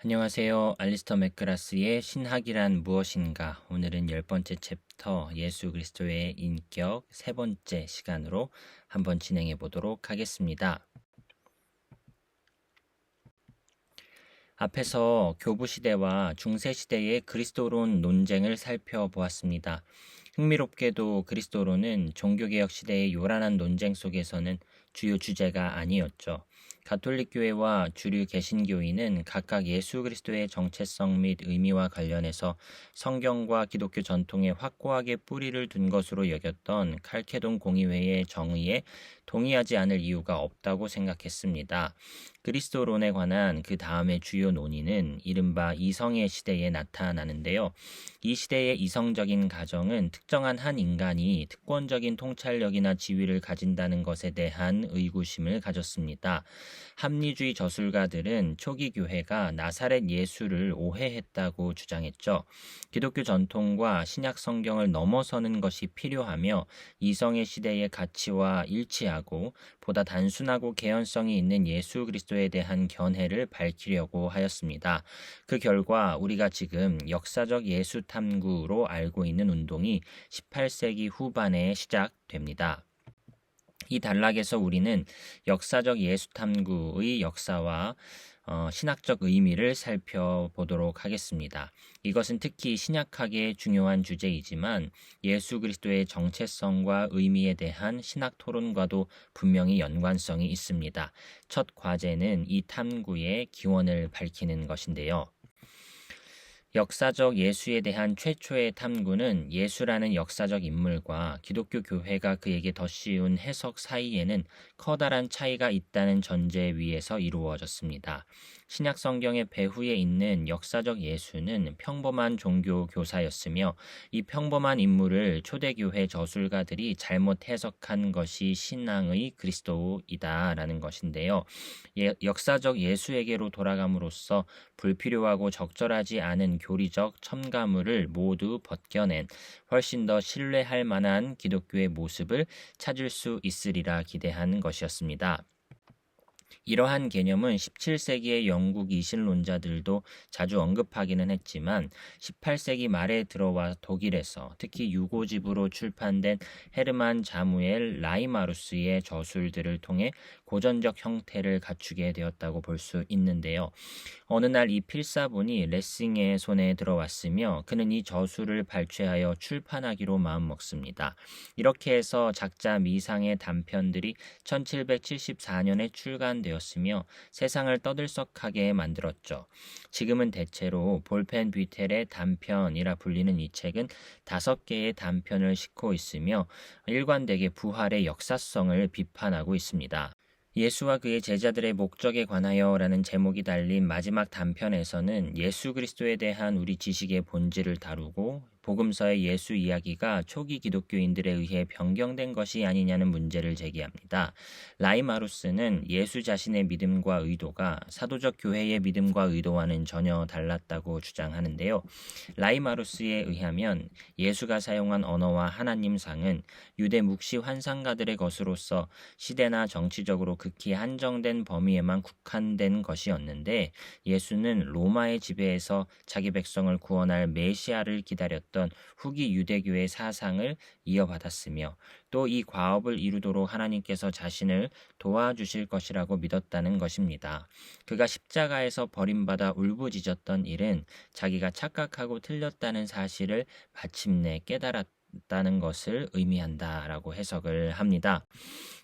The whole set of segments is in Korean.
안녕하세요. 알리스터 맥그라스의 신학이란 무엇인가? 오늘은 10번째 챕터 예수 그리스도의 인격 3번째 시간으로 한번 진행해 보도록 하겠습니다. 앞에서 교부시대와 중세시대의 그리스도론 논쟁을 살펴보았습니다. 흥미롭게도 그리스도론은 종교개혁 시대의 요란한 논쟁 속에서는 주요 주제가 아니었죠. 가톨릭 교회와 주류 개신교인은 각각 예수 그리스도의 정체성 및 의미와 관련해서 성경과 기독교 전통에 확고하게 뿌리를 둔 것으로 여겼던 칼케돈 공의회의 정의에 동의하지 않을 이유가 없다고 생각했습니다. 그리스도론에 관한 그 다음의 주요 논의는 이른바 이성의 시대에 나타나는데요. 이 시대의 이성적인 가정은 특정한 한 인간이 특권적인 통찰력이나 지위를 가진다는 것에 대한 의구심을 가졌습니다. 합리주의 저술가들은 초기 교회가 나사렛 예수를 오해했다고 주장했죠. 기독교 전통과 신약 성경을 넘어서는 것이 필요하며 이성의 시대의 가치와 일치하고 보다 단순하고 개연성이 있는 예수 그리스도에 대한 견해를 밝히려고 하였습니다. 그 결과 우리가 지금 역사적 예수 탐구로 알고 있는 운동이 18세기 후반에 시작됩니다. 이 단락에서 우리는 역사적 예수 탐구의 역사와 신학적 의미를 살펴보도록 하겠습니다. 이것은 특히 신약학의 중요한 주제이지만 예수 그리스도의 정체성과 의미에 대한 신학 토론과도 분명히 연관성이 있습니다. 첫 과제는 이 탐구의 기원을 밝히는 것인데요. 역사적 예수에 대한 최초의 탐구는 예수라는 역사적 인물과 기독교 교회가 그에게 덧씌운 해석 사이에는 커다란 차이가 있다는 전제 위에서 이루어졌습니다. 신약 성경의 배후에 있는 역사적 예수는 평범한 종교 교사였으며 이 평범한 인물을 초대교회 저술가들이 잘못 해석한 것이 신앙의 그리스도이다라는 것인데요. 역사적 예수에게로 돌아감으로써 불필요하고 적절하지 않은 교리적 첨가물을 모두 벗겨낸 훨씬 더 신뢰할 만한 기독교의 모습을 찾을 수 있으리라 기대한 것이었습니다. 이러한 개념은 17세기의 영국 이신론자들도 자주 언급하기는 했지만 18세기 말에 들어와 독일에서 특히 유고집으로 출판된 헤르만 자무엘 라이마루스의 저술들을 통해 고전적 형태를 갖추게 되었다고 볼 수 있는데요. 어느 날 이 필사본이 레싱의 손에 들어왔으며 그는 이 저술을 발췌하여 출판하기로 마음먹습니다. 이렇게 해서 작자 미상의 단편들이 1774년에 출간되었으며 세상을 떠들썩하게 만들었죠. 지금은 대체로 볼펜 뷔텔의 단편이라 불리는 이 책은 5개의 단편을 싣고 있으며 일관되게 부활의 역사성을 비판하고 있습니다. 예수와 그의 제자들의 목적에 관하여라는 제목이 달린 마지막 단편에서는 예수 그리스도에 대한 우리 지식의 본질을 다루고 복음서의 예수 이야기가 초기 기독교인들에 의해 변경된 것이 아니냐는 문제를 제기합니다. 라이마루스는 예수 자신의 믿음과 의도가 사도적 교회의 믿음과 의도와는 전혀 달랐다고 주장하는데요. 라이마루스에 의하면 예수가 사용한 언어와 하나님상은 유대 묵시 환상가들의 것으로서 시대나 정치적으로 극히 한정된 범위에만 국한된 것이었는데 예수는 로마의 지배에서 자기 백성을 구원할 메시아를 기다렸던 후기 유대교의 사상을 이어받았으며 또 이 과업을 이루도록 하나님께서 자신을 도와주실 것이라고 믿었다는 것입니다. 그가 십자가에서 버림받아 울부짖었던 일은 자기가 착각하고 틀렸다는 사실을 마침내 깨달았다는 것을 의미한다라고 해석을 합니다.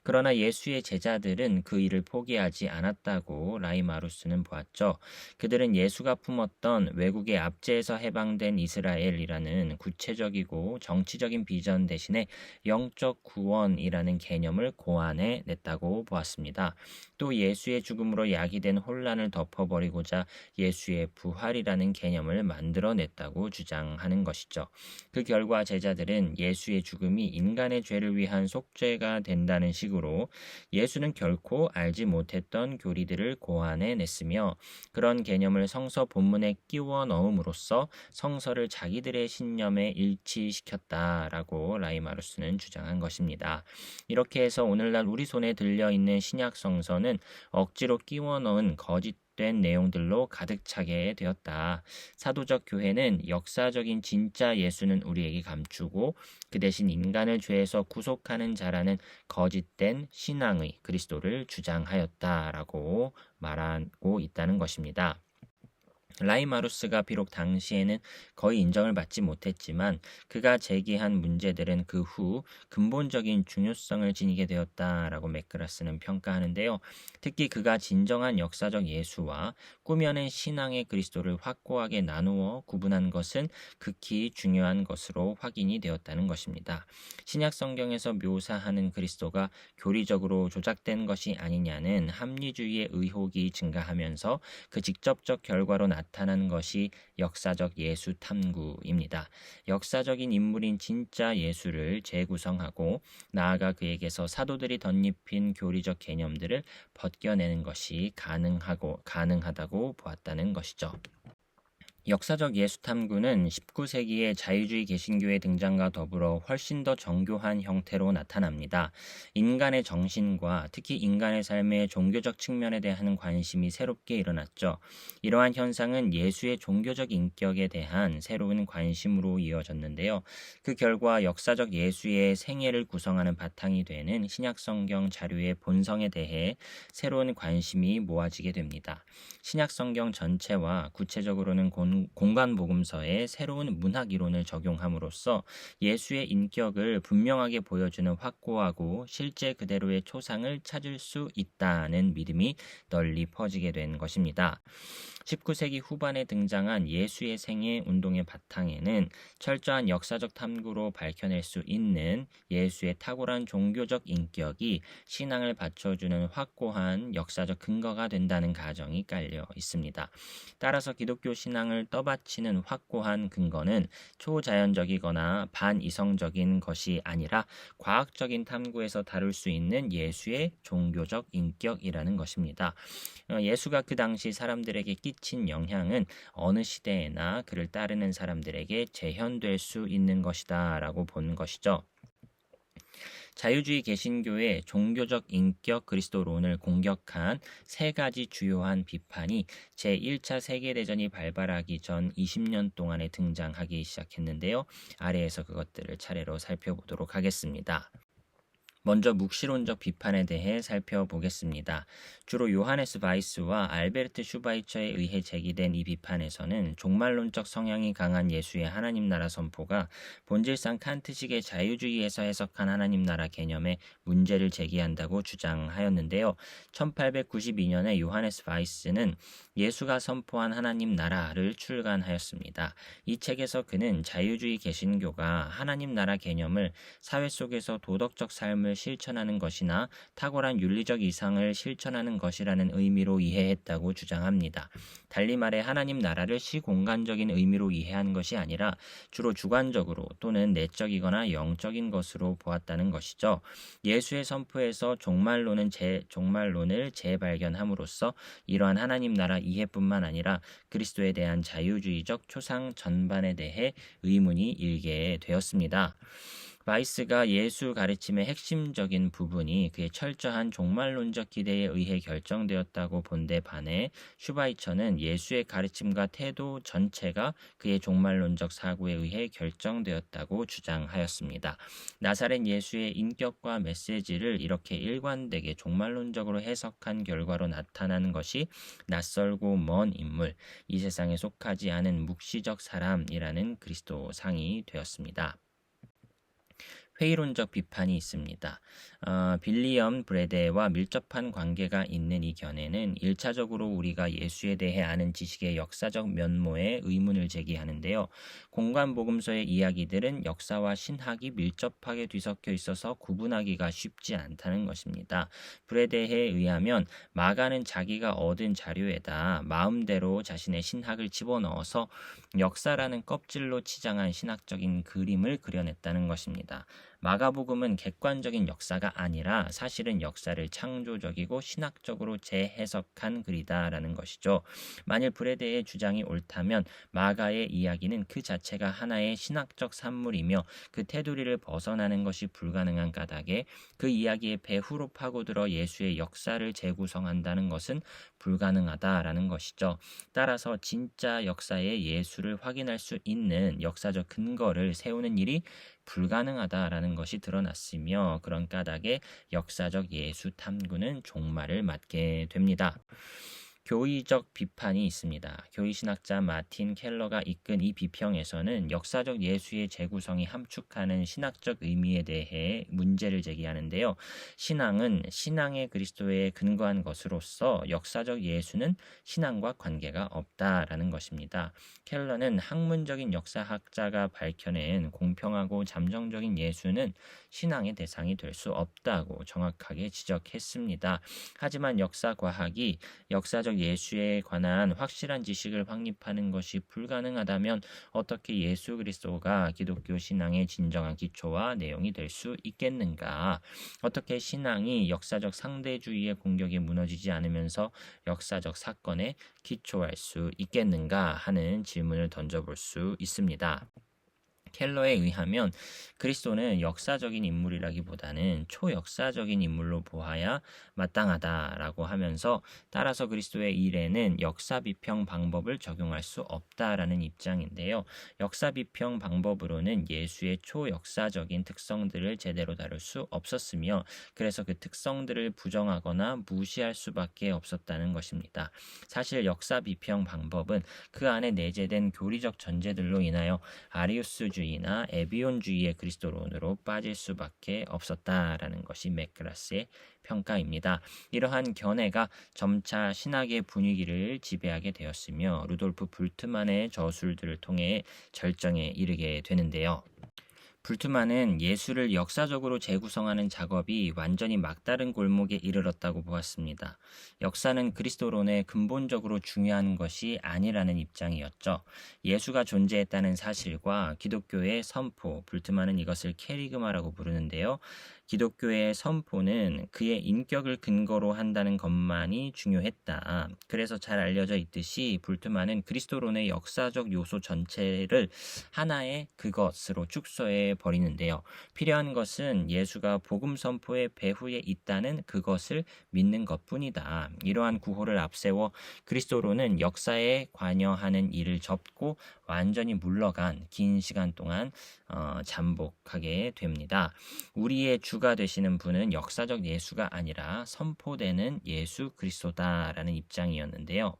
그러나 예수의 제자들은 그 일을 포기하지 않았다고 라이마루스는 보았죠. 그들은 예수가 품었던 외국의 압제에서 해방된 이스라엘이라는 구체적이고 정치적인 비전 대신에 영적 구원이라는 개념을 고안해 냈다고 보았습니다. 또 예수의 죽음으로 야기된 혼란을 덮어버리고자 예수의 부활이라는 개념을 만들어냈다고 주장하는 것이죠. 그 결과 제자들은 예수의 죽음이 인간의 죄를 위한 속죄가 된다는 식으로 예수는 결코 알지 못했던 교리들을 고안해 냈으며 그런 개념을 성서 본문에 끼워 넣음으로써 성서를 자기들의 신념에 일치시켰다라고 라이마루스는 주장한 것입니다. 이렇게 해서 오늘날 우리 손에 들려있는 신약 성서는 억지로 끼워 넣은 거짓 잘못된 내용들로 가득 차게 되었다. 사도적 교회는 역사적인 진짜 예수는 우리에게 감추고 그 대신 인간을 죄에서 구속하는 자라는 거짓된 신앙의 그리스도를 주장하였다라고 말하고 있다는 것입니다. 라이마루스가 비록 당시에는 거의 인정을 받지 못했지만 그가 제기한 문제들은 그 후 근본적인 중요성을 지니게 되었다라고 맥그라스는 평가하는데요. 특히 그가 진정한 역사적 예수와 꾸며낸 신앙의 그리스도를 확고하게 나누어 구분한 것은 극히 중요한 것으로 확인이 되었다는 것입니다. 신약 성경에서 묘사하는 그리스도가 교리적으로 조작된 것이 아니냐는 합리주의의 의혹이 증가하면서 그 직접적 결과로 나타난 것이 역사적 예수 탐구입니다. 역사적인 인물인 진짜 예수를 재구성하고 나아가 그에게서 사도들이 덧입힌 교리적 개념들을 벗겨내는 것이 가능하다고 보았다는 것이죠. 역사적 예수 탐구는 19세기의 자유주의 개신교의 등장과 더불어 훨씬 더 정교한 형태로 나타납니다. 인간의 정신과 특히 인간의 삶의 종교적 측면에 대한 관심이 새롭게 일어났죠. 이러한 현상은 예수의 종교적 인격에 대한 새로운 관심으로 이어졌는데요. 그 결과 역사적 예수의 생애를 구성하는 바탕이 되는 신약성경 자료의 본성에 대해 새로운 관심이 모아지게 됩니다. 신약성경 전체와 구체적으로는 공간복음서에 새로운 문학 이론을 적용함으로써 예수의 인격을 분명하게 보여주는 확고하고 실제 그대로의 초상을 찾을 수 있다는 믿음이 널리 퍼지게 된 것입니다. 19세기 후반에 등장한 예수의 생애 운동의 바탕에는 철저한 역사적 탐구로 밝혀낼 수 있는 예수의 탁월한 종교적 인격이 신앙을 받쳐주는 확고한 역사적 근거가 된다는 가정이 깔려 있습니다. 따라서 기독교 신앙을 떠받치는 확고한 근거는 초자연적이거나 반이성적인 것이 아니라 과학적인 탐구에서 다룰 수 있는 예수의 종교적 인격이라는 것입니다. 예수가 그 당시 사람들에게 끼친 영향은 어느 시대에나 그를 따르는 사람들에게 재현될 수 있는 것이다 라고 보는 것이죠. 자유주의 개신교의 종교적 인격 그리스도론을 공격한 세 가지 주요한 비판이 제1차 세계대전이 발발하기 전 20년 동안에 등장하기 시작했는데요. 아래에서 그것들을 차례로 살펴보도록 하겠습니다. 먼저 묵시론적 비판에 대해 살펴보겠습니다. 주로 요하네스 바이스와 알베르트 슈바이처에 의해 제기된 이 비판에서는 종말론적 성향이 강한 예수의 하나님 나라 선포가 본질상 칸트식의 자유주의에서 해석한 하나님 나라 개념에 문제를 제기한다고 주장하였는데요. 1892년에 요하네스 바이스는 예수가 선포한 하나님 나라를 출간하였습니다. 이 책에서 그는 자유주의 개신교가 하나님 나라 개념을 사회 속에서 도덕적 삶을 실천하는 것이나 탁월한 윤리적 이상을 실천하는 것이라는 의미로 이해했다고 주장합니다. 달리 말해 하나님 나라를 시공간적인 의미로 이해한 것이 아니라 주로 주관적으로 또는 내적이거나 영적인 것으로 보았다는 것이죠. 예수의 선포에서 종말론을 재발견함으로써 이러한 하나님 나라 이해뿐만 아니라 그리스도에 대한 자유주의적 초상 전반에 대해 의문이 일게 되었습니다. 바이스가 예수 가르침의 핵심적인 부분이 그의 철저한 종말론적 기대에 의해 결정되었다고 본데 반해 슈바이처는 예수의 가르침과 태도 전체가 그의 종말론적 사고에 의해 결정되었다고 주장하였습니다. 나사렛 예수의 인격과 메시지를 이렇게 일관되게 종말론적으로 해석한 결과로 나타나는 것이 낯설고 먼 인물, 이 세상에 속하지 않은 묵시적 사람이라는 그리스도상이 되었습니다. 회의론적 비판이 있습니다. 빌리엄 브레데와 밀접한 관계가 있는 이 견해는 1차적으로 우리가 예수에 대해 아는 지식의 역사적 면모에 의문을 제기하는데요. 공간복음서의 이야기들은 역사와 신학이 밀접하게 뒤섞여 있어서 구분하기가 쉽지 않다는 것입니다. 브레데에 의하면 마가는 자기가 얻은 자료에다 마음대로 자신의 신학을 집어넣어서 역사라는 껍질로 치장한 신학적인 그림을 그려냈다는 것입니다. 마가복음은 객관적인 역사가 아니라 사실은 역사를 창조적이고 신학적으로 재해석한 글이다라는 것이죠. 만일 브레드의 주장이 옳다면 마가의 이야기는 그 자체가 하나의 신학적 산물이며 그 테두리를 벗어나는 것이 불가능한 까닭에 그 이야기의 배후로 파고들어 예수의 역사를 재구성한다는 것은 불가능하다라는 것이죠. 따라서 진짜 역사의 예수를 확인할 수 있는 역사적 근거를 세우는 일이 불가능하다라는 것이 드러났으며 그런 까닭에 역사적 예수 탐구는 종말을 맞게 됩니다. 교의적 비판이 있습니다. 교의신학자 마틴 켈러가 이끈 이 비평에서는 역사적 예수의 재구성이 함축하는 신학적 의미에 대해 문제를 제기하는데요. 신앙은 신앙의 그리스도에 근거한 것으로서 역사적 예수는 신앙과 관계가 없다라는 것입니다. 켈러는 학문적인 역사학자가 밝혀낸 공평하고 잠정적인 예수는 신앙의 대상이 될 수 없다고 정확하게 지적했습니다. 하지만 역사과학이 역사적 예수에 관한 확실한 지식을 확립하는 것이 불가능하다면 어떻게 예수 그리스도가 기독교 신앙의 진정한 기초와 내용이 될 수 있겠는가? 어떻게 신앙이 역사적 상대주의의 공격에 무너지지 않으면서 역사적 사건에 기초할 수 있겠는가 하는 질문을 던져볼 수 있습니다. 켈러에 의하면 그리스도는 역사적인 인물이라기보다는 초역사적인 인물로 보아야 마땅하다라고 하면서 따라서 그리스도의 일에는 역사 비평 방법을 적용할 수 없다라는 입장인데요. 역사 비평 방법으로는 예수의 초역사적인 특성들을 제대로 다룰 수 없었으며 그래서 그 특성들을 부정하거나 무시할 수밖에 없었다는 것입니다. 사실 역사 비평 방법은 그 안에 내재된 교리적 전제들로 인하여 아리우스주의 나 에비온주의의 그리스도론으로 빠질 수밖에 없었다라는 것이 맥그라스의 평가입니다. 이러한 견해가 점차 신학의 분위기를 지배하게 되었으며 루돌프 불트만의 저술들을 통해 절정에 이르게 되는데요. 불트만은 예수를 역사적으로 재구성하는 작업이 완전히 막다른 골목에 이르렀다고 보았습니다. 역사는 그리스도론에 근본적으로 중요한 것이 아니라는 입장이었죠. 예수가 존재했다는 사실과 기독교의 선포, 불트만은 이것을 캐리그마라고 부르는데요. 기독교의 선포는 그의 인격을 근거로 한다는 것만이 중요했다. 그래서 잘 알려져 있듯이 불트만은 그리스도론의 역사적 요소 전체를 하나의 그것으로 축소해 버리는데요. 필요한 것은 예수가 복음 선포의 배후에 있다는 그것을 믿는 것뿐이다. 이러한 구호를 앞세워 그리스도론은 역사에 관여하는 일을 접고 완전히 물러간 긴 시간 동안 잠복하게 됩니다. 우리의 주가 되시는 분은 역사적 예수가 아니라 선포되는 예수 그리스도다라는 입장이었는데요.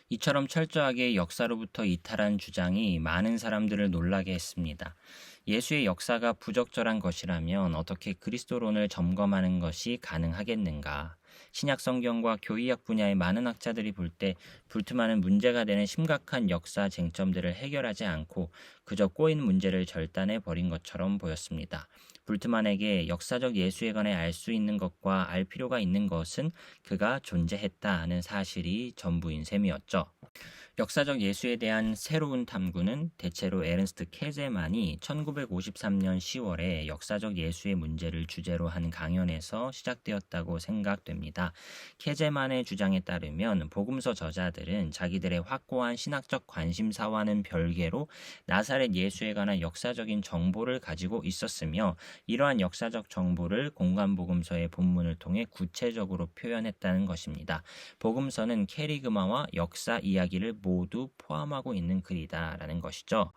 이처럼 철저하게 역사로부터 이탈한 주장이 많은 사람들을 놀라게 했습니다. 예수의 역사가 부적절한 것이라면 어떻게 그리스도론을 점검하는 것이 가능하겠는가? 신약 성경과 교의학 분야의 많은 학자들이 볼 때 불트만은 문제가 되는 심각한 역사 쟁점들을 해결하지 않고 그저 꼬인 문제를 절단해 버린 것처럼 보였습니다. 불트만에게 역사적 예수에 관해 알 수 있는 것과 알 필요가 있는 것은 그가 존재했다는 사실이 전부인 셈이었죠. 역사적 예수에 대한 새로운 탐구는 대체로 에른스트 케제만이 1953년 10월에 역사적 예수의 문제를 주제로 한 강연에서 시작되었다고 생각됩니다. 케제만의 주장에 따르면 복음서 저자들은 자기들의 확고한 신학적 관심사와는 별개로 나사렛 예수에 관한 역사적인 정보를 가지고 있었으며 이러한 역사적 정보를 공관복음서의 본문을 통해 구체적으로 표현했다는 것입니다. 복음서는 캐리그마와 역사 이야기를 모두 포함하고 있는 글이다라는 것이죠.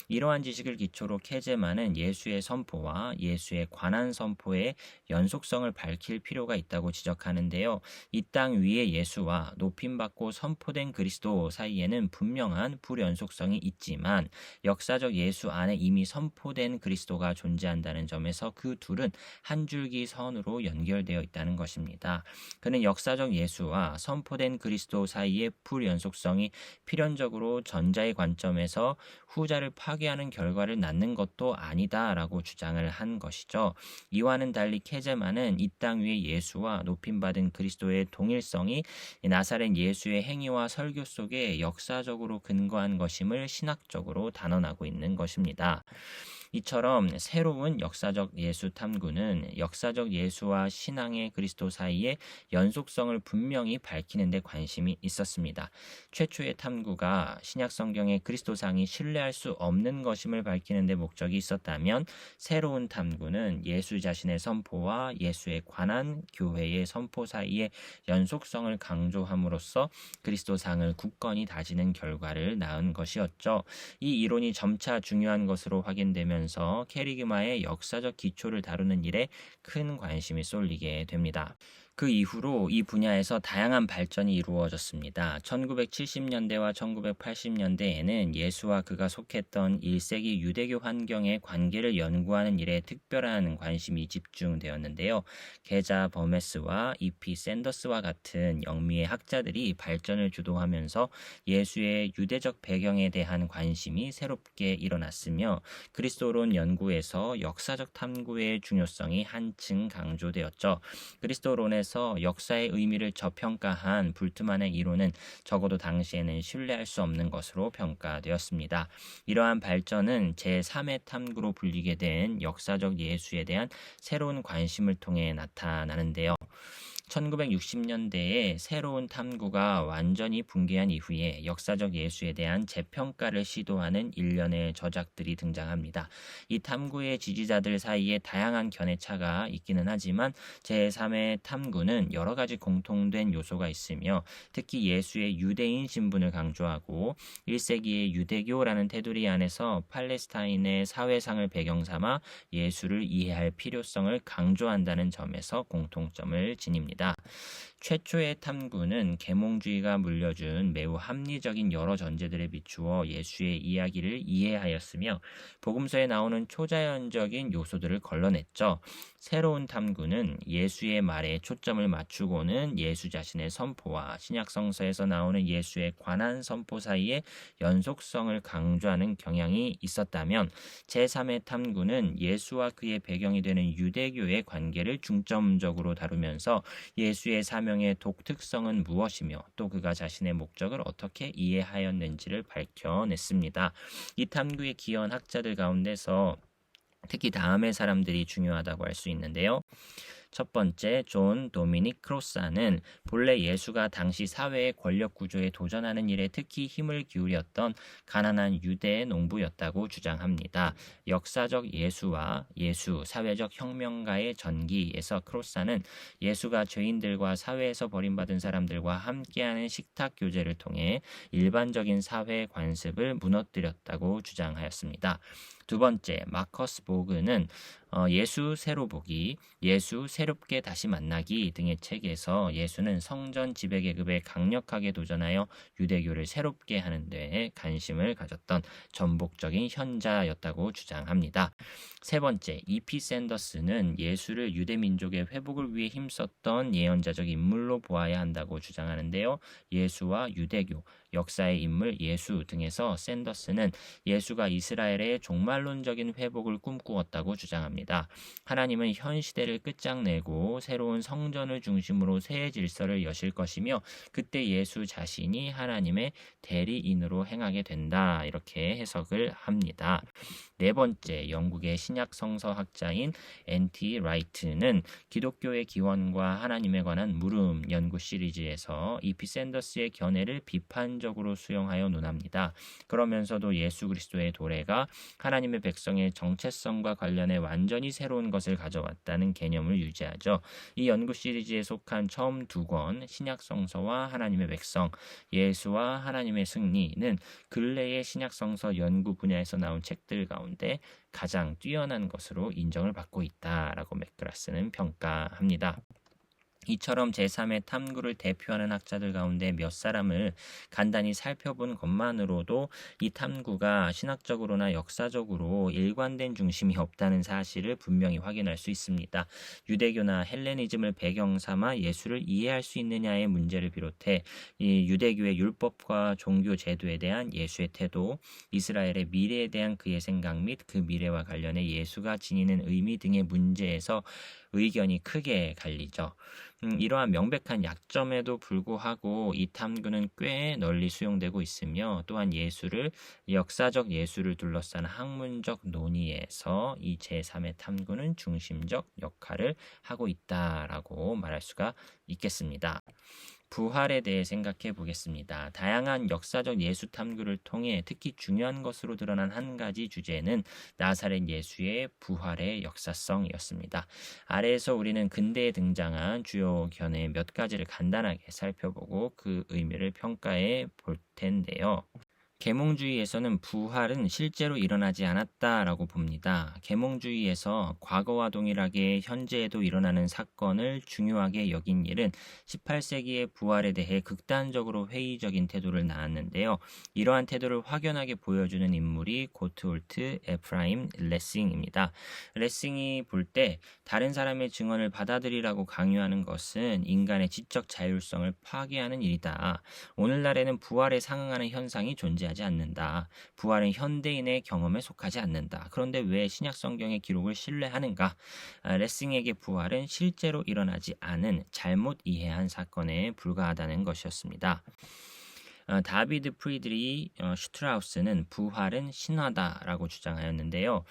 이러한 지식을 기초로 케제만은 예수의 선포와 예수의 관한 선포의 연속성을 밝힐 필요가 있다고 지적하는데요. 이 땅 위의 예수와 높임받고 선포된 그리스도 사이에는 분명한 불연속성이 있지만 역사적 예수 안에 이미 선포된 그리스도가 존재한다는 점에서 그 둘은 한 줄기 선으로 연결되어 있다는 것입니다. 그는 역사적 예수와 선포된 그리스도 사이의 불연속성이 필연적으로 전자의 관점에서 후자를 파괴하는 결과를 낳는 것도 아니다라고 주장을 한 것이죠. 이와는 달리 케제만은 이 땅 위의 예수와 높임받은 그리스도의 동일성이 나사렛 예수의 행위와 설교 속에 역사적으로 근거한 것임을 신학적으로 단언하고 있는 것입니다. 이처럼 새로운 역사적 예수 탐구는 역사적 예수와 신앙의 그리스도 사이의 연속성을 분명히 밝히는 데 관심이 있었습니다. 최초의 탐구가 신약 성경의 그리스도상이 신뢰할 수 없는 것임을 밝히는 데 목적이 있었다면 새로운 탐구는 예수 자신의 선포와 예수에 관한 교회의 선포 사이의 연속성을 강조함으로써 그리스도상을 굳건히 다지는 결과를 낳은 것이었죠. 이 이론이 점차 중요한 것으로 확인되면서 캐리그마의 역사적 기초를 다루는 일에 큰 관심이 쏠리게 됩니다. 그 이후로 이 분야에서 다양한 발전이 이루어졌습니다. 1970년대와 1980년대에는 예수와 그가 속했던 1세기 유대교 환경의 관계를 연구하는 일에 특별한 관심이 집중되었는데요. 게자 버메스와 E.P. 샌더스와 같은 영미의 학자들이 발전을 주도하면서 예수의 유대적 배경에 대한 관심이 새롭게 일어났으며 그리스도론 연구에서 역사적 탐구의 중요성이 한층 강조되었죠. 그리스도론에서 역사의 의미를 저평가한 불트만의 이론은 적어도 당시에는 신뢰할 수 없는 것으로 평가되었습니다. 이러한 발전은 제3의 탐구로 불리게 된 역사적 예수에 대한 새로운 관심을 통해 나타나는데요. 1960년대에 새로운 탐구가 완전히 붕괴한 이후에 역사적 예수에 대한 재평가를 시도하는 일련의 저작들이 등장합니다. 이 탐구의 지지자들 사이에 다양한 견해차가 있기는 하지만 제3의 탐구는 여러 가지 공통된 요소가 있으며 특히 예수의 유대인 신분을 강조하고 1세기의 유대교라는 테두리 안에서 팔레스타인의 사회상을 배경 삼아 예수를 이해할 필요성을 강조한다는 점에서 공통점을 지닙니다. 최초의 탐구는 계몽주의가 물려준 매우 합리적인 여러 전제들에 비추어 예수의 이야기를 이해하였으며 복음서에 나오는 초자연적인 요소들을 걸러냈죠. 새로운 탐구는 예수의 말에 초점을 맞추고는 예수 자신의 선포와 신약성서에서 나오는 예수에 관한 선포 사이의 연속성을 강조하는 경향이 있었다면 제3의 탐구는 예수와 그의 배경이 되는 유대교의 관계를 중점적으로 다루면서 예수의 사명의 독특성은 무엇이며 또 그가 자신의 목적을 어떻게 이해하였는지를 밝혀냈습니다. 이 탐구에 기여한 학자들 가운데서 특히 다음의 사람들이 중요하다고 할 수 있는데요. 첫 번째, 존 도미닉 크로사는 본래 예수가 당시 사회의 권력 구조에 도전하는 일에 특히 힘을 기울였던 가난한 유대 농부였다고 주장합니다. 역사적 예수와 예수 사회적 혁명가의 전기에서 크로사는 예수가 죄인들과 사회에서 버림받은 사람들과 함께하는 식탁 교제를 통해 일반적인 사회 관습을 무너뜨렸다고 주장하였습니다. 두 번째, 마커스 보그는 예수 새로 보기, 예수 새롭게 다시 만나기 등의 책에서 예수는 성전 지배계급에 강력하게 도전하여 유대교를 새롭게 하는 데에 관심을 가졌던 전복적인 현자였다고 주장합니다. 세 번째, E.P. 샌더스는 예수를 유대민족의 회복을 위해 힘썼던 예언자적 인물로 보아야 한다고 주장하는데요. 예수와 유대교, 역사의 인물 예수 등에서 샌더스는 예수가 이스라엘의 종말론적인 회복을 꿈꾸었다고 주장합니다. 하나님은 현 시대를 끝장내고 새로운 성전을 중심으로 새 질서를 여실 것이며 그때 예수 자신이 하나님의 대리인으로 행하게 된다. 이렇게 해석을 합니다. 네 번째, 영국의 신약 성서 학자인 N.T. 라이트는 기독교의 기원과 하나님에 관한 물음 연구 시리즈에서 E.P. 샌더스의 견해를 비판적으로 수용하여 논합니다. 그러면서도 예수 그리스도의 도래가 하나님의 백성의 정체성과 관련해 완전히 새로운 것을 가져왔다는 개념을 유지하죠. 이 연구 시리즈에 속한 처음 두 권, 신약 성서와 하나님의 백성, 예수와 하나님의 승리는 근래의 신약 성서 연구 분야에서 나온 책들 가운데 가장 뛰어난 것으로 인정을 받고 있다라고 맥그라스는 평가합니다. 이처럼 제3의 탐구를 대표하는 학자들 가운데 몇 사람을 간단히 살펴본 것만으로도 이 탐구가 신학적으로나 역사적으로 일관된 중심이 없다는 사실을 분명히 확인할 수 있습니다. 유대교나 헬레니즘을 배경 삼아 예수를 이해할 수 있느냐의 문제를 비롯해 이 유대교의 율법과 종교 제도에 대한 예수의 태도, 이스라엘의 미래에 대한 그의 생각 및 그 미래와 관련해 예수가 지니는 의미 등의 문제에서 의견이 크게 갈리죠. 이러한 명백한 약점에도 불구하고 이 탐구는 꽤 널리 수용되고 있으며 또한 역사적 예수를 둘러싼 학문적 논의에서 이 제3의 탐구는 중심적 역할을 하고 있다라고 말할 수가 있겠습니다. 부활에 대해 생각해 보겠습니다. 다양한 역사적 예수 탐구를 통해 특히 중요한 것으로 드러난 한 가지 주제는 나사렛 예수의 부활의 역사성이었습니다. 아래에서 우리는 근대에 등장한 주요 견해 몇 가지를 간단하게 살펴보고 그 의미를 평가해 볼 텐데요. 계몽주의에서는 부활은 실제로 일어나지 않았다라고 봅니다. 계몽주의에서 과거와 동일하게 현재에도 일어나는 사건을 중요하게 여긴 일은 18세기의 부활에 대해 극단적으로 회의적인 태도를 낳았는데요. 이러한 태도를 확연하게 보여주는 인물이 고트홀트 에프라임 레싱입니다. 레싱이 볼 때 다른 사람의 증언을 받아들이라고 강요하는 것은 인간의 지적 자율성을 파괴하는 일이다. 오늘날에는 부활에 상응하는 현상이 존재하지 않는다. 부활은 현대인의 경험에 속하지 않는다. 그런데 왜 신약 성경의 기록을 신뢰하는가? 레싱에게 부활은 실제로 일어나지 않은 잘못 이해한 사건에 불과하다는 것이었습니다. 다비드 프리드리 슈트라우스는 부활은 신화다라고 주장하였는데요.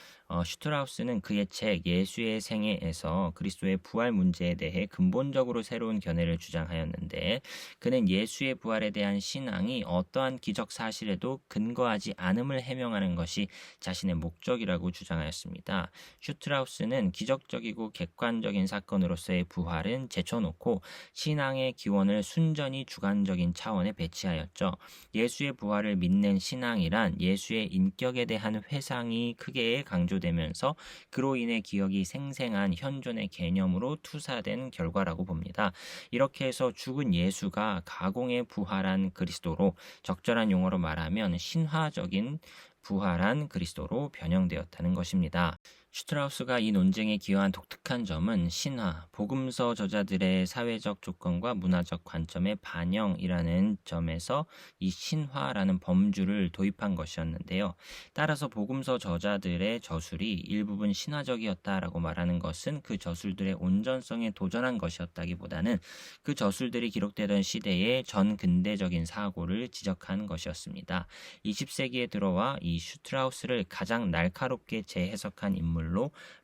슈트라우스는 그의 책 예수의 생애에서 그리스도의 부활 문제에 대해 근본적으로 새로운 견해를 주장하였는데 그는 예수의 부활에 대한 신앙이 어떠한 기적 사실에도 근거하지 않음을 해명하는 것이 자신의 목적이라고 주장하였습니다. 슈트라우스는 기적적이고 객관적인 사건으로서의 부활은 제쳐놓고 신앙의 기원을 순전히 주관적인 차원에 배치하였죠. 예수의 부활을 믿는 신앙이란 예수의 인격에 대한 회상이 크게 강조되면서 그로 인해 기억이 생생한 현존의 개념으로 투사된 결과라고 봅니다. 이렇게 해서 죽은 예수가 가공에 부활한 그리스도로 적절한 용어로 말하면 신화적인 부활한 그리스도로 변형되었다는 것입니다. 슈트라우스가 이 논쟁에 기여한 독특한 점은 신화, 복음서 저자들의 사회적 조건과 문화적 관점의 반영이라는 점에서 이 신화라는 범주를 도입한 것이었는데요. 따라서 복음서 저자들의 저술이 일부분 신화적이었다라고 말하는 것은 그 저술들의 온전성에 도전한 것이었다기보다는 그 저술들이 기록되던 시대의 전 근대적인 사고를 지적한 것이었습니다. 20세기에 들어와 이 슈트라우스를 가장 날카롭게 재해석한 인물로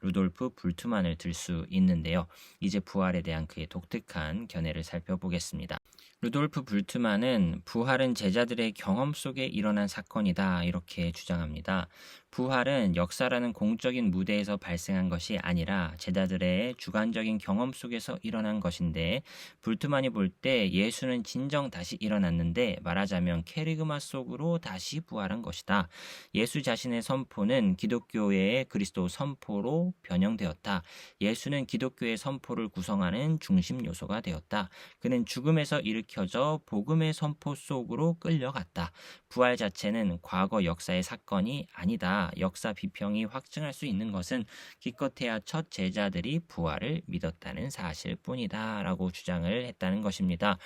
루돌프 불트만을 들 수 있는데요. 이제 부활에 대한 그의 독특한 견해를 살펴보겠습니다. 루돌프 불트만은 부활은 제자들의 경험 속에 일어난 사건이다 이렇게 주장합니다. 부활은 역사라는 공적인 무대에서 발생한 것이 아니라 제자들의 주관적인 경험 속에서 일어난 것인데 불트만이 볼 때 예수는 진정 다시 일어났는데 말하자면 케리그마 속으로 다시 부활한 것이다. 예수 자신의 선포는 기독교의 그리스도 선포로 변형되었다. 예수는 기독교의 선포를 구성하는 중심 요소가 되었다. 그는 죽음에서 일으켜져 복음의 선포 속으로 끌려갔다. 부활 자체는 과거 역사의 사건이 아니다. 역사 비평이 확증할 수 있는 것은 기껏해야 첫 제자들이 부활을 믿었다는 사실뿐이다 라고 주장을 했다는 것입니다.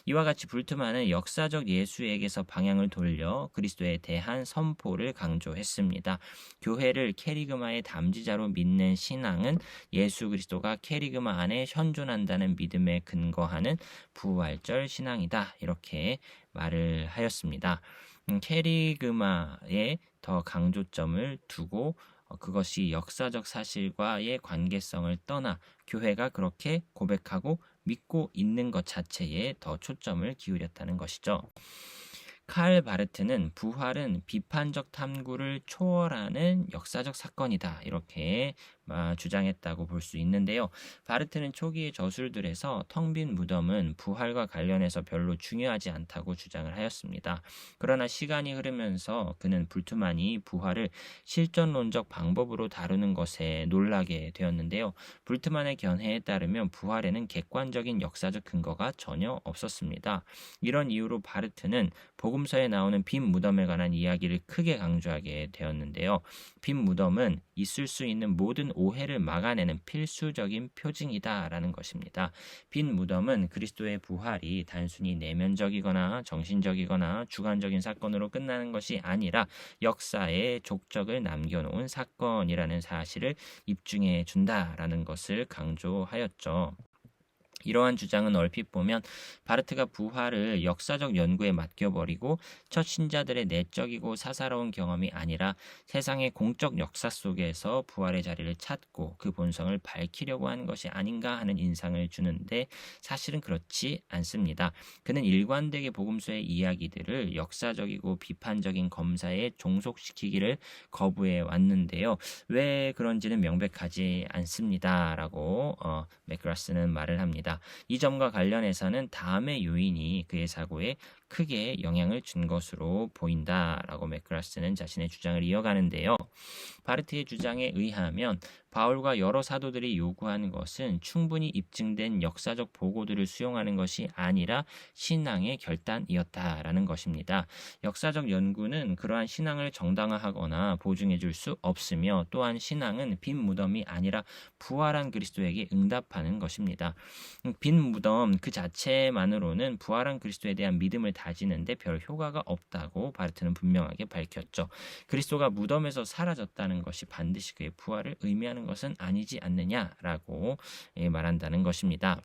이와 같이 불트만은 역사적 예수에게서 방향을 돌려 그리스도에 대한 선포를 강조했습니다. 교회를 케리그마의 담지자로 믿는 신앙은 예수 그리스도가 케리그마 안에 현존한다는 믿음에 근거하는 부활절 신앙이다 이렇게 말을 하였습니다. 케리그마에 더 강조점을 두고 그것이 역사적 사실과의 관계성을 떠나 교회가 그렇게 고백하고 믿고 있는 것 자체에 더 초점을 기울였다는 것이죠. 칼 바르트는 부활은 비판적 탐구를 초월하는 역사적 사건이다 이렇게 주장했다고 볼 수 있는데요. 바르트는 초기의 저술들에서 텅 빈 무덤은 부활과 관련해서 별로 중요하지 않다고 주장을 하였습니다. 그러나 시간이 흐르면서 그는 불트만이 부활을 실존론적 방법으로 다루는 것에 놀라게 되었는데요. 불트만의 견해에 따르면 부활에는 객관적인 역사적 근거가 전혀 없었습니다. 이런 이유로 바르트는 복음서에 나오는 빈 무덤에 관한 이야기를 크게 강조하게 되었는데요. 빈 무덤은 있을 수 있는 모든 오해를 막아내는 필수적인 표징이다라는 것입니다. 빈 무덤은 그리스도의 부활이 단순히 내면적이거나 정신적이거나 주관적인 사건으로 끝나는 것이 아니라 역사에 족적을 남겨놓은 사건이라는 사실을 입증해 준다라는 것을 강조하였죠. 이러한 주장은 얼핏 보면 바르트가 부활을 역사적 연구에 맡겨버리고 첫 신자들의 내적이고 사사로운 경험이 아니라 세상의 공적 역사 속에서 부활의 자리를 찾고 그 본성을 밝히려고 하는 것이 아닌가 하는 인상을 주는데, 사실은 그렇지 않습니다. 그는 일관되게 복음서의 이야기들을 역사적이고 비판적인 검사에 종속시키기를 거부해 왔는데요. 왜 그런지는 명백하지 않습니다라고 맥그라스는 말을 합니다. 이 점과 관련해서는 다음의 요인이 그의 사고에 크게 영향을 준 것으로 보인다라고 맥그라스는 자신의 주장을 이어가는데요. 바르트의 주장에 의하면 바울과 여러 사도들이 요구하는 것은 충분히 입증된 역사적 보고들을 수용하는 것이 아니라 신앙의 결단이었다라는 것입니다. 역사적 연구는 그러한 신앙을 정당화하거나 보증해 줄 수 없으며, 또한 신앙은 빈 무덤이 아니라 부활한 그리스도에게 응답하는 것입니다. 빈 무덤 그 자체만으로는 부활한 그리스도에 대한 믿음을 다지는데 별 효과가 없다고 바르트는 분명하게 밝혔죠. 그리스도가 무덤에서 사라졌다는 것이 반드시 그의 부활을 의미하는 것은 아니지 않느냐라고 말한다는 것입니다.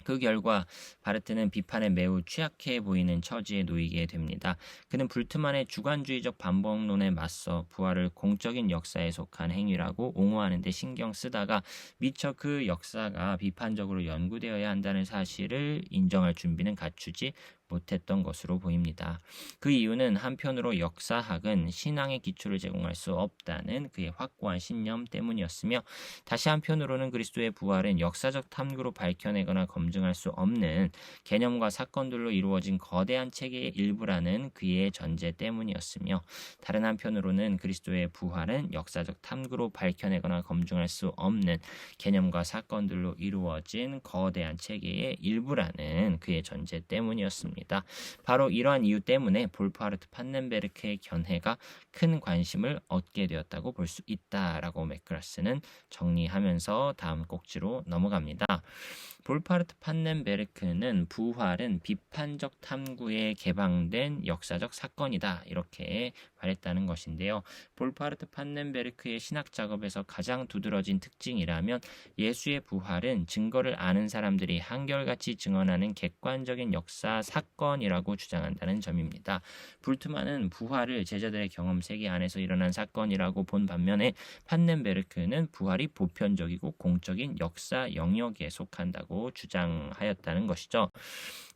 그 결과 바르트는 비판에 매우 취약해 보이는 처지에 놓이게 됩니다. 그는 불트만의 주관주의적 반복론에 맞서 부활을 공적인 역사에 속한 행위라고 옹호하는 데 신경 쓰다가 미처 그 역사가 비판적으로 연구되어야 한다는 사실을 인정할 준비는 갖추지 못했던 것으로 보입니다. 그 이유는 한편으로 역사학은 신앙의 기초를 제공할 수 없다는 그의 확고한 신념 때문이었으며, 다시 한편으로는 그리스도의 부활은 역사적 탐구로 밝혀내거나 검증할 수 없는 개념과 사건들로 이루어진 거대한 체계의 일부라는 그의 전제 때문이었으며, 다른 한편으로는 그리스도의 부활은 역사적 탐구로 밝혀내거나 검증할 수 없는 개념과 사건들로 이루어진 거대한 체계의 일부라는 그의 전제 때문이었습니다. 바로 이러한 이유 때문에 볼프하르트 판넨베르크의 견해가 큰 관심을 얻게 되었다고 볼 수 있다라고 맥그라스는 정리하면서 다음 꼭지로 넘어갑니다. 볼프하르트 판넨베르크는 부활은 비판적 탐구에 개방된 역사적 사건이다, 이렇게 말했다는 것인데요. 볼프하르트 판넨베르크의 신학 작업에서 가장 두드러진 특징이라면 예수의 부활은 증거를 아는 사람들이 한결같이 증언하는 객관적인 역사 사건이라고 주장한다는 점입니다. 불트만은 부활을 제자들의 경험 세계 안에서 일어난 사건이라고 본 반면에 판넨베르크는 부활이 보편적이고 공적인 역사 영역에 속한다고 주장하였다는 것이죠.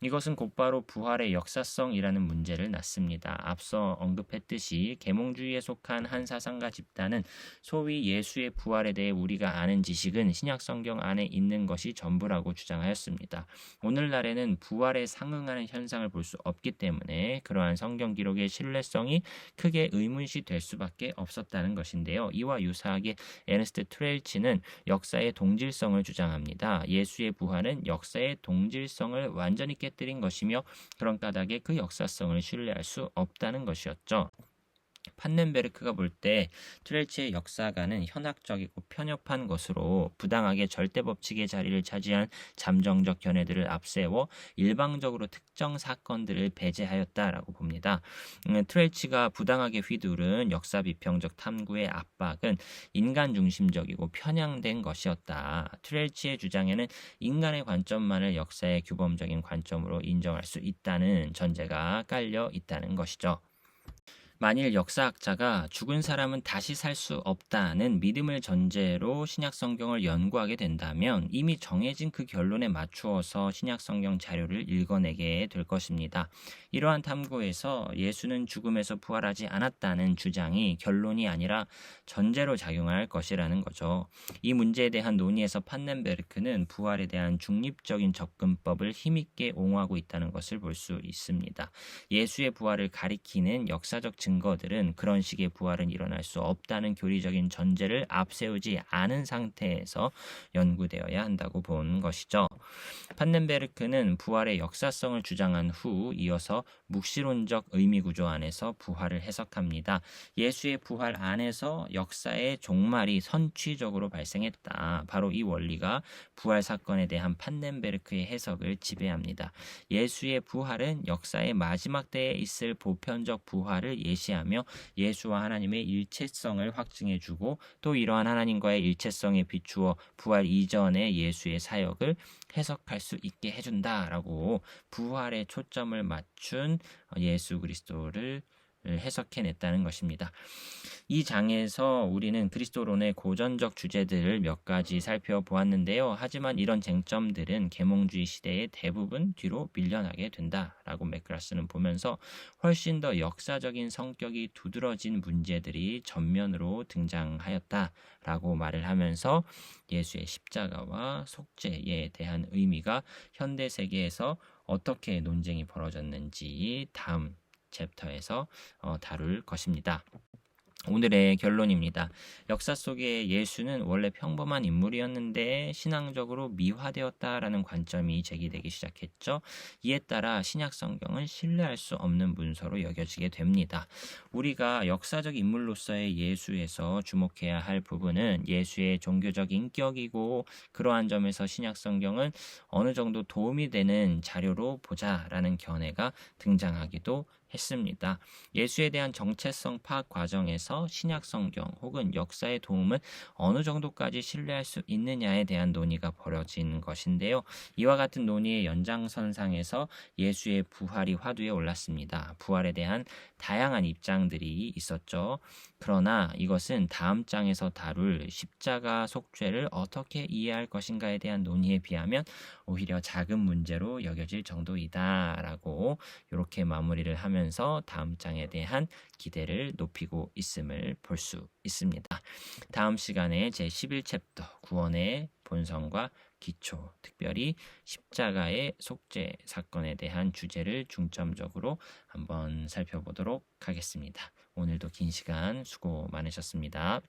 이것은 곧바로 부활의 역사성이라는 문제를 낳습니다. 앞서 언급했듯이 계몽주의에 속한 한 사상가 집단은 소위 예수의 부활에 대해 우리가 아는 지식은 신약성경 안에 있는 것이 전부라고 주장하였습니다. 오늘날에는 부활에 상응하는 현상을 볼 수 없기 때문에 그러한 성경 기록의 신뢰성이 크게 의문시 될 수밖에 없었다는 것인데요. 이와 유사하게 에르스트 트레일치는 역사의 동질성을 주장합니다. 예수의 부활은 역사의 동질성을 완전히 깨뜨린 것이며, 그런 까닭에 그 역사성을 신뢰할 수 없다는 것이었죠. 판넨베르크가 볼 때 트렐치의 역사가는 현학적이고 편협한 것으로 부당하게 절대법칙의 자리를 차지한 잠정적 견해들을 앞세워 일방적으로 특정 사건들을 배제하였다라고 봅니다. 트렐치가 부당하게 휘두른 역사 비평적 탐구의 압박은 인간 중심적이고 편향된 것이었다. 트렐치의 주장에는 인간의 관점만을 역사의 규범적인 관점으로 인정할 수 있다는 전제가 깔려 있다는 것이죠. 만일 역사학자가 죽은 사람은 다시 살 수 없다는 믿음을 전제로 신약성경을 연구하게 된다면 이미 정해진 그 결론에 맞추어서 신약성경 자료를 읽어내게 될 것입니다. 이러한 탐구에서 예수는 죽음에서 부활하지 않았다는 주장이 결론이 아니라 전제로 작용할 것이라는 거죠. 이 문제에 대한 논의에서 판넨베르크는 부활에 대한 중립적인 접근법을 힘있게 옹호하고 있다는 것을 볼 수 있습니다. 예수의 부활을 가리키는 역사적 증 증거들은 그런 식의 부활은 일어날 수 없다는 교리적인 전제를 앞세우지 않은 상태에서 연구되어야 한다고 본 것이죠. 판넨베르크는 부활의 역사성을 주장한 후 이어서 묵시론적 의미구조 안에서 부활을 해석합니다. 예수의 부활 안에서 역사의 종말이 선취적으로 발생했다. 바로 이 원리가 부활 사건에 대한 판넨베르크의 해석을 지배합니다. 예수의 부활은 역사의 마지막 때에 있을 보편적 부활을 예시하며 예수와 하나님의 일체성을 확증해주고 또 이러한 하나님과의 일체성에 비추어 부활 이전의 예수의 사역을 해석할 수 있게 해준다라고 부활에 초점을 맞춘 예수 그리스도를 해석해냈다는 것입니다. 이 장에서 우리는 그리스도론의 고전적 주제들을 몇 가지 살펴보았는데요. 하지만 이런 쟁점들은 계몽주의 시대의 대부분 뒤로 밀려나게 된다라고 맥그라스는 보면서 훨씬 더 역사적인 성격이 두드러진 문제들이 전면으로 등장하였다라고 말을 하면서 예수의 십자가와 속죄에 대한 의미가 현대 세계에서 어떻게 논쟁이 벌어졌는지 다음 챕터에서 다룰 것입니다. 오늘의 결론입니다. 역사 속에 예수는 원래 평범한 인물이었는데 신앙적으로 미화되었다라는 관점이 제기되기 시작했죠. 이에 따라 신약 성경은 신뢰할 수 없는 문서로 여겨지게 됩니다. 우리가 역사적 인물로서의 예수에서 주목해야 할 부분은 예수의 종교적 인격이고 그러한 점에서 신약 성경은 어느 정도 도움이 되는 자료로 보자라는 견해가 등장하기도 했습니다. 예수에 대한 정체성 파악 과정에서 신약 성경 혹은 역사의 도움을 어느 정도까지 신뢰할 수 있느냐에 대한 논의가 벌어진 것인데요. 이와 같은 논의의 연장선상에서 예수의 부활이 화두에 올랐습니다. 부활에 대한 다양한 입장들이 있었죠. 그러나 이것은 다음 장에서 다룰 십자가 속죄를 어떻게 이해할 것인가에 대한 논의에 비하면 오히려 작은 문제로 여겨질 정도이다라고 이렇게 마무리를 하면서 다음 장에 대한 기대를 높이고 있음을 볼 수 있습니다. 다음 시간에 제11챕터 구원의 본성과 기초, 특별히 십자가의 속죄 사건에 대한 주제를 중점적으로 한번 살펴보도록 하겠습니다. 오늘도 긴 시간 수고 많으셨습니다.